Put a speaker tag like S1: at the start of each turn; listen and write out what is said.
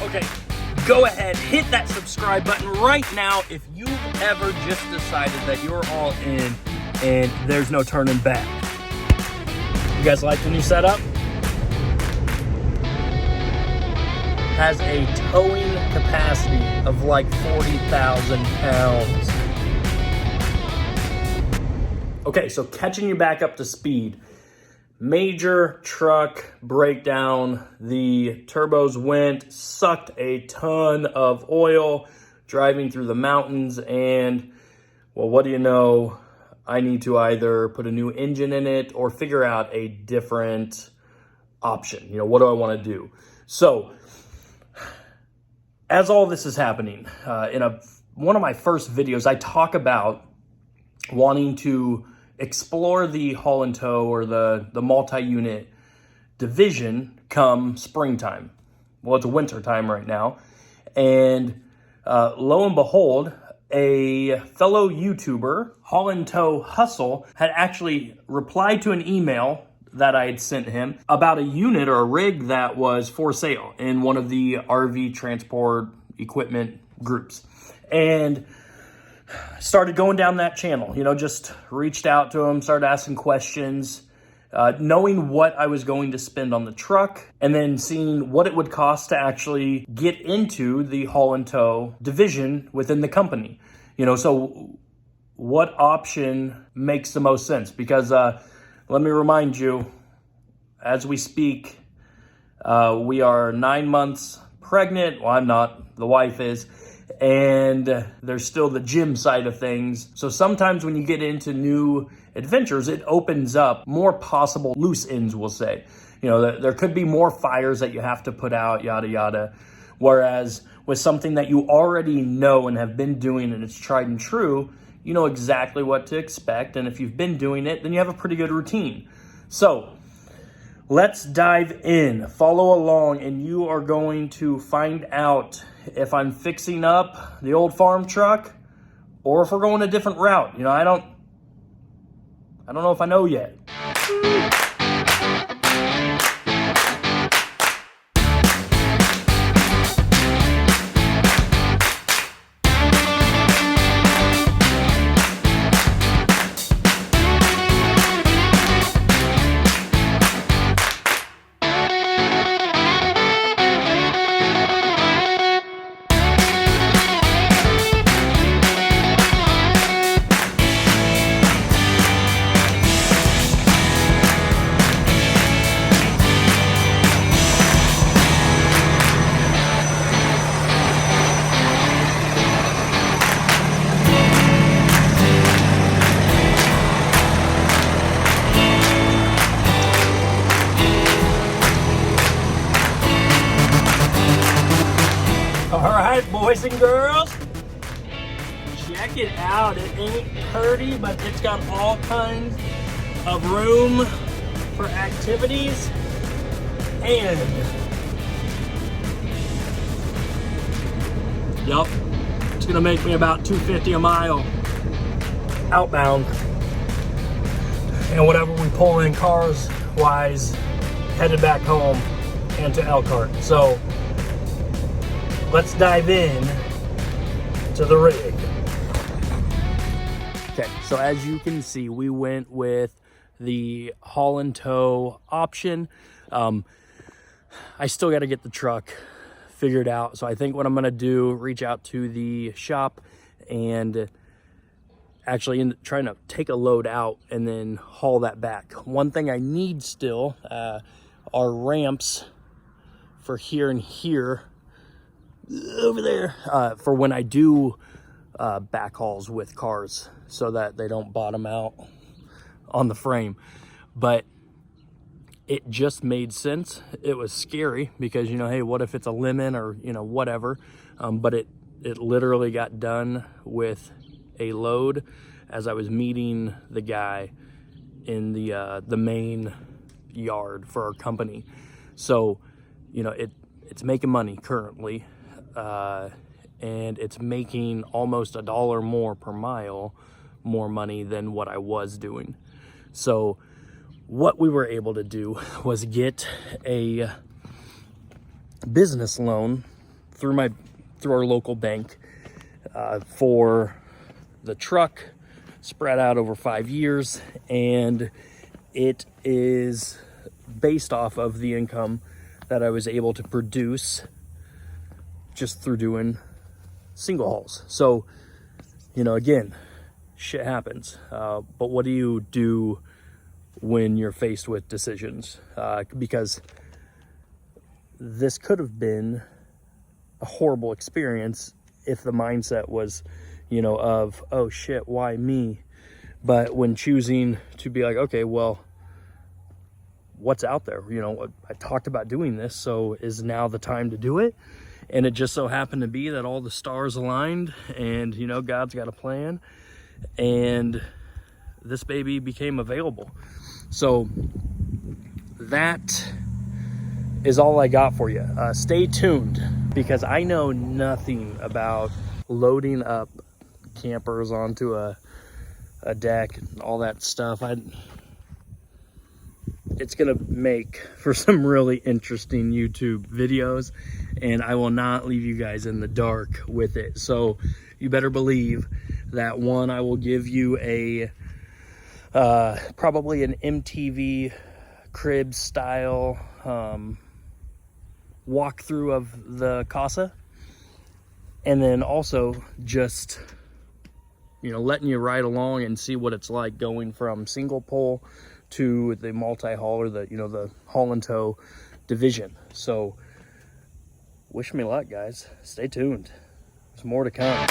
S1: Okay, go ahead, hit that subscribe button right now if you've ever just decided that you're all in and there's no turning back. You guys like the new setup? Has a towing capacity of like 40,000 pounds. Okay, so catching you back up to speed. Major truck breakdown. The turbos went, sucked a ton of oil driving through the mountains, and well, what do you know? I need to either put a new engine in it or figure out a different option. You know, what do I want to do? So, as all this is happening, in one of my first videos, I talk about wanting to explore the haul and tow or the multi-unit division come springtime. Well, it's winter time right now. And lo and behold, a fellow YouTuber, Haul and Tow Hustle, had actually replied to an email that I had sent him about a unit or a rig that was for sale in one of the RV transport equipment groups. And started going down that channel, you know, just reached out to him, started asking questions, knowing what I was going to spend on the truck, and then seeing what it would cost to actually get into the haul and tow division within the company. You know, so what option makes the most sense? Because let me remind you, as we speak, we are 9 months pregnant. Well, I'm not, the wife is. And there's still the gym side of things. So sometimes when you get into new adventures, it opens up more possible loose ends, we'll say. You know, there could be more fires that you have to put out, yada, yada. Whereas with something that you already know and have been doing and it's tried and true, you know exactly what to expect. And if you've been doing it, then you have a pretty good routine. So let's dive in, follow along, and you are going to find out if I'm fixing up the old farm truck or if we're going a different route. You know, I don't know if I know yet. Alright, boys and girls, check it out. It ain't pretty, but it's got all kinds of room for activities. And yep, it's gonna make me about $2.50 a mile outbound. And whatever we pull in cars wise, headed back home and to Elkhart. So let's dive in to the rig. Okay, so as you can see, we went with the haul and tow option. I still got to get the truck figured out. So I think what I'm going to do, reach out to the shop and actually trying to take a load out and then haul that back. One thing I need still are ramps for here and here over there for when I do back hauls with cars so that they don't bottom out on the frame. But it just made sense. It was scary because, you know, hey, what if it's a lemon or, you know, whatever. But it literally got done with a load as I was meeting the guy in the main yard for our company. So, you know, it's making money currently. And it's making almost $1 more per mile more money than what I was doing. So what we were able to do was get a business loan through our local bank for the truck, spread out over 5 years, and it is based off of the income that I was able to produce just through doing single hauls. So, you know, again, shit happens. But what do you do when you're faced with decisions? Because this could have been a horrible experience if the mindset was, you know, of, oh shit, why me? But when choosing to be like, okay, well, what's out there? You know, I talked about doing this, so is now the time to do it? And it just so happened to be that all the stars aligned, and, you know, God's got a plan, and this baby became available. So that is all I got for you. Stay tuned, because I know nothing about loading up campers onto a deck and all that stuff. It's gonna make for some really interesting YouTube videos, and I will not leave you guys in the dark with it. So you better believe that, one, I will give you a probably an MTV crib style walkthrough of the Casa, and then also just, you know, letting you ride along and see what it's like going from single pole to the multi-haul, or the, you know, the haul and tow division. So wish me luck, guys. Stay tuned. There's more to come.